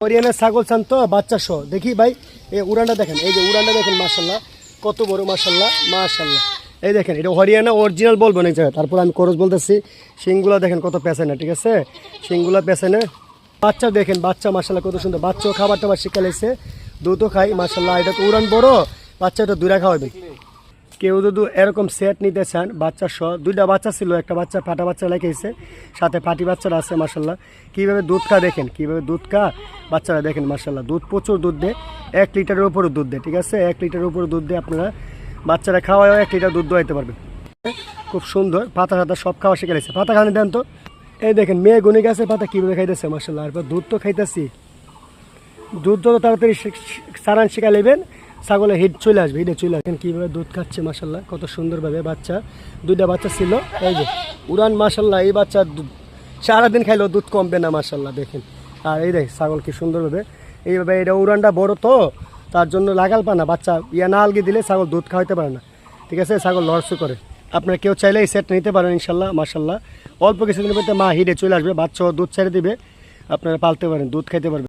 হরিয়ানার ছাগল চান তো বাচ্চা সহ দেখি ভাই এই উড়ানটা দেখেন, এই যে উড়ানটা দেখেন মাশাল্লাহ কত বড়, মাশাল্লাহ মাশাল্লাহ। এই দেখেন এটা হরিয়ানা অরিজিনাল বলবো অনেক জায়গায়, তারপর আমি খরচ বলতেছি। শিংগুলা দেখেন কত পেছানে, ঠিক আছে শিংগুলা পেছানে। বাচ্চা দেখেন বাচ্চা মাশাল্লাহ কত সুন্দর, বাচ্চাও খাবার টাবার শিখে লেগেছে, দুধও খাই মাশাল্লাহ। এটা তো উড়ান বড়, বাচ্চাটা দূরে খাওয়াবেন। কেউ যদি এরকম সেট নিতে চান বাচ্চা সহ, দুইটা বাচ্চা ছিল, একটা বাচ্চা ফাটা বাচ্চা লেগেছে, সাথে পাটি বাচ্চারা আছে মাশাল্লাহ। কীভাবে দুধ খা দেখেন, কীভাবে দুধ খা বাচ্চারা দেখেন মাশাল্লাহ। দুধ প্রচুর দুধ দেয়, 1 লিটারের উপরে দুধ দেয়, ঠিক আছে 1 লিটারের উপরে দুধ দেয়। আপনারা বাচ্চারা খাওয়াও 1 লিটার দুধ দোয়াইতে পারবেন। খুব সুন্দর, পাতা টাতা সব খাওয়া শিখে গেছে। পাতা খাওয়ানি দেন তো, এই দেখেন মেয়ে গুনে গেছে পাতা কীভাবে খাইতেছে মাশাল্লাহ। এরপর দুধ তো খাইতেছি, দুধ যত তাড়াতাড়ি সারান শিখা নেবেন ছাগলের হিট চলে আসবে, হিটে চলে আসবেন। কীভাবে দুধ খাচ্ছে মাশাল্লাহ কত সুন্দরভাবে। বাচ্চা দুইটা বাচ্চা ছিল, এই যে উড়ান মাশাল্লাহ। এই বাচ্চা সারাদিন খাইলেও দুধ কমবে না মাশাল্লাহ দেখেন। আর এই দেখ ছাগল কি সুন্দরভাবে এইভাবে, এটা উড়ানটা বড় তো তার জন্য লাগাল পানা, বাচ্চা না আলগি দিলে ছাগল দুধ খাওয়াইতে পারে না, ঠিক আছে ছাগল লড়সু করে। আপনারা কেউ চাইলে এই সেট নিতে পারেন ইনশাল্লাহ মাশাল্লাহ। অল্প কিছুদিনের মধ্যে মা হিটে চলে আসবে, বাচ্চাও দুধ ছেড়ে দিবে, আপনারা পালতে পারেন, দুধ খাইতে পারবেন।